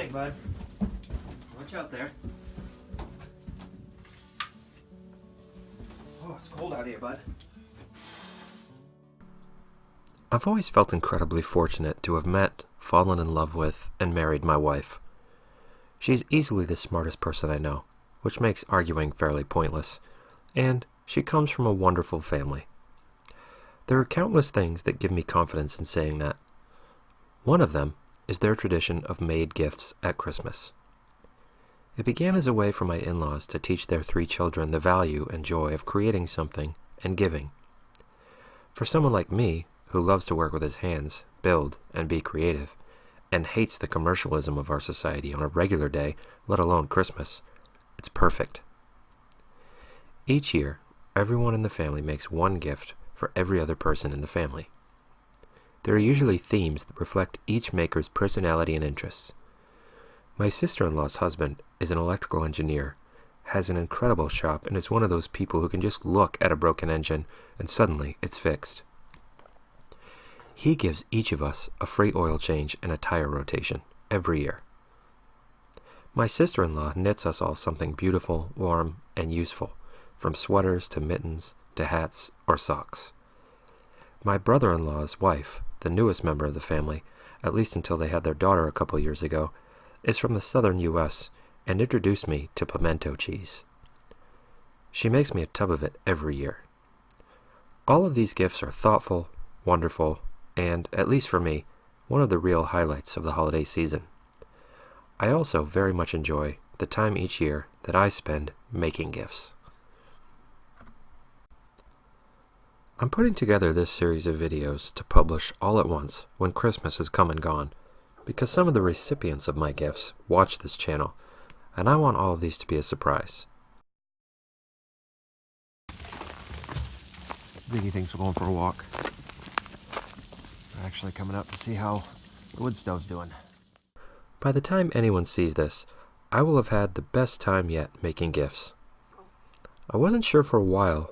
Hey, bud. Watch out there. Oh, it's cold out here, bud. I've always felt incredibly fortunate to have met, fallen in love with, and married my wife. She's easily the smartest person I know, which makes arguing fairly pointless, and she comes from a wonderful family. There are countless things that give me confidence in saying that. One of them is their tradition of made gifts at Christmas. It began as a way for my in-laws to teach their 3 children the value and joy of creating something and giving. For someone like me, who loves to work with his hands, build, and be creative, and hates the commercialism of our society on a regular day, let alone Christmas, it's perfect. Each year, everyone in the family makes one gift for every other person in the family. There are usually themes that reflect each maker's personality and interests. My sister-in-law's husband is an electrical engineer, has an incredible shop, and is one of those people who can just look at a broken engine and suddenly it's fixed. He gives each of us a free oil change and a tire rotation every year. My sister-in-law knits us all something beautiful, warm, and useful, from sweaters to mittens to hats or socks. My brother-in-law's wife, the newest member of the family, at least until they had their daughter a couple years ago, is from the southern U.S. and introduced me to pimento cheese. She makes me a tub of it every year. All of these gifts are thoughtful, wonderful, and, at least for me, one of the real highlights of the holiday season. I also very much enjoy the time each year that I spend making gifts. I'm putting together this series of videos to publish all at once when Christmas has come and gone, because some of the recipients of my gifts watch this channel, and I want all of these to be a surprise. Ziggy thinks we're going for a walk. We're actually coming out to see how the wood stove's doing. By the time anyone sees this, I will have had the best time yet making gifts. I wasn't sure for a while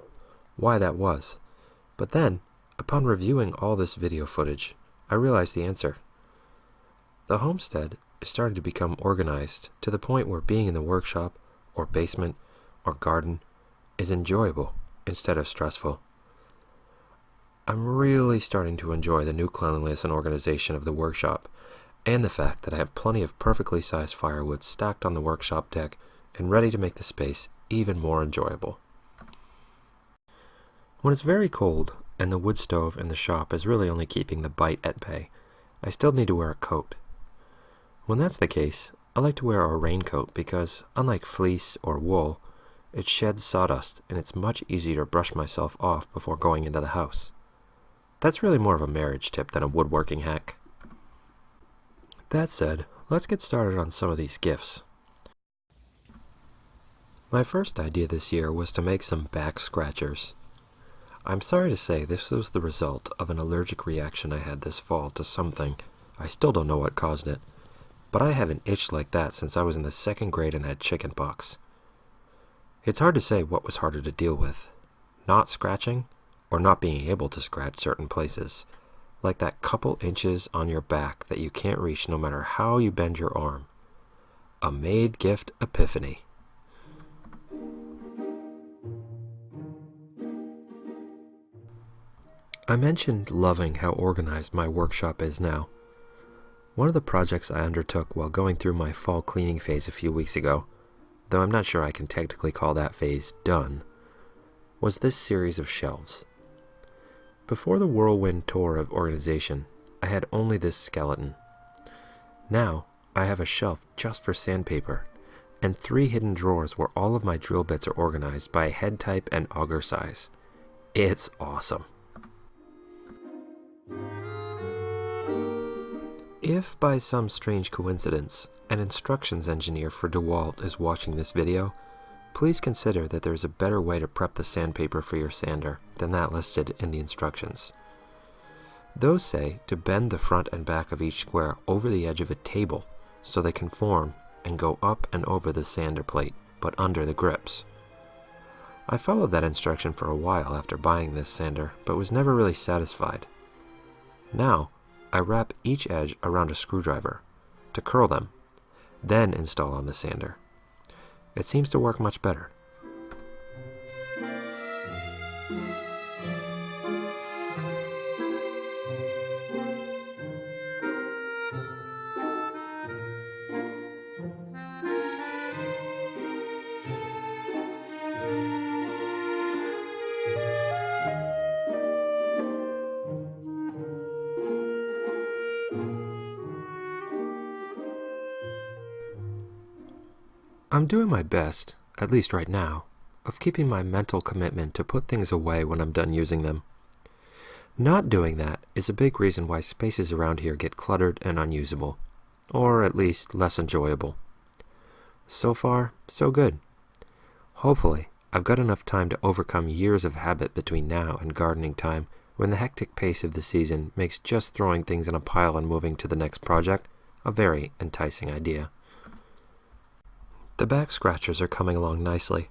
why that was. But then, upon reviewing all this video footage, I realized the answer. The homestead is starting to become organized to the point where being in the workshop, or basement, or garden is enjoyable instead of stressful. I'm really starting to enjoy the new cleanliness and organization of the workshop, and the fact that I have plenty of perfectly sized firewood stacked on the workshop deck and ready to make the space even more enjoyable. When it's very cold, and the wood stove in the shop is really only keeping the bite at bay, I still need to wear a coat. When that's the case, I like to wear a raincoat because, unlike fleece or wool, it sheds sawdust and it's much easier to brush myself off before going into the house. That's really more of a marriage tip than a woodworking hack. That said, let's get started on some of these gifts. My first idea this year was to make some back scratchers. I'm sorry to say this was the result of an allergic reaction I had this fall to something. I still don't know what caused it, but I haven't itched like that since I was in the 2nd grade and had chicken pox. It's hard to say what was harder to deal with, not scratching or not being able to scratch certain places, like that couple inches on your back that you can't reach no matter how you bend your arm. A made gift epiphany. I mentioned loving how organized my workshop is now. One of the projects I undertook while going through my fall cleaning phase a few weeks ago, though I'm not sure I can technically call that phase done, was this series of shelves. Before the whirlwind tour of organization, I had only this skeleton. Now, I have a shelf just for sandpaper, and 3 hidden drawers where all of my drill bits are organized by head type and auger size. It's awesome. If by some strange coincidence an instructions engineer for DeWalt is watching this video, please consider that there is a better way to prep the sandpaper for your sander than that listed in the instructions. Those say to bend the front and back of each square over the edge of a table so they conform and go up and over the sander plate, but under the grips. I followed that instruction for a while after buying this sander, but was never really satisfied. Now, I wrap each edge around a screwdriver to curl them, then install on the sander. It seems to work much better. I'm doing my best, at least right now, of keeping my mental commitment to put things away when I'm done using them. Not doing that is a big reason why spaces around here get cluttered and unusable, or at least less enjoyable. So far, so good. Hopefully, I've got enough time to overcome years of habit between now and gardening time when the hectic pace of the season makes just throwing things in a pile and moving to the next project a very enticing idea. The back scratchers are coming along nicely.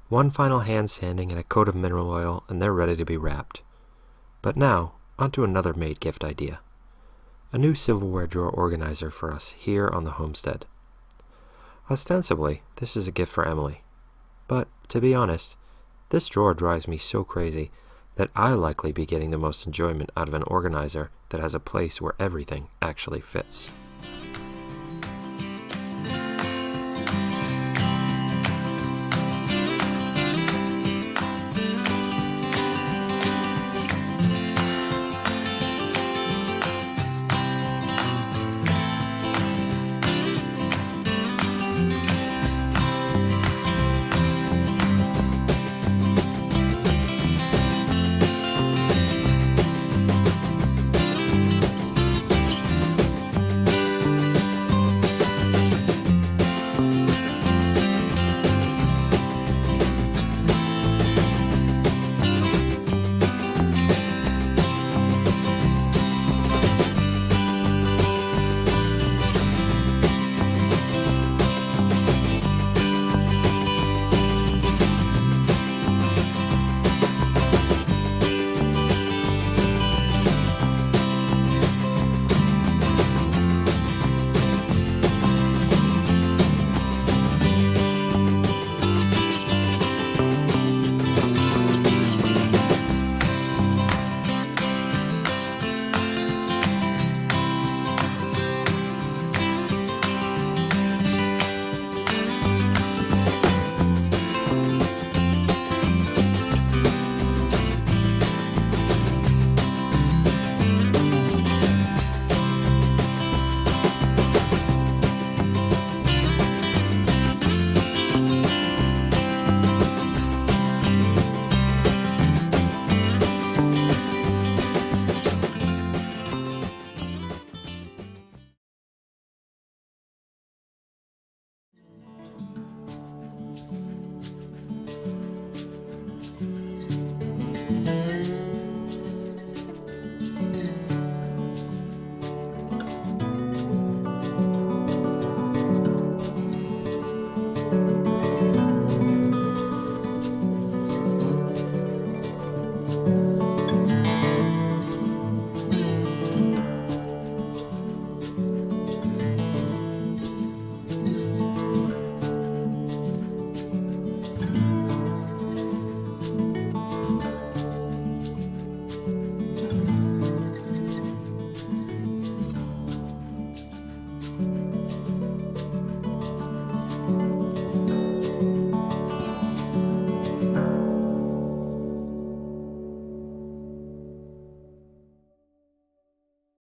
One final hand sanding and a coat of mineral oil and they're ready to be wrapped. But now, onto another maid gift idea. A new silverware drawer organizer for us here on the homestead. Ostensibly, this is a gift for Emily. But, to be honest, this drawer drives me so crazy that I'll likely be getting the most enjoyment out of an organizer that has a place where everything actually fits.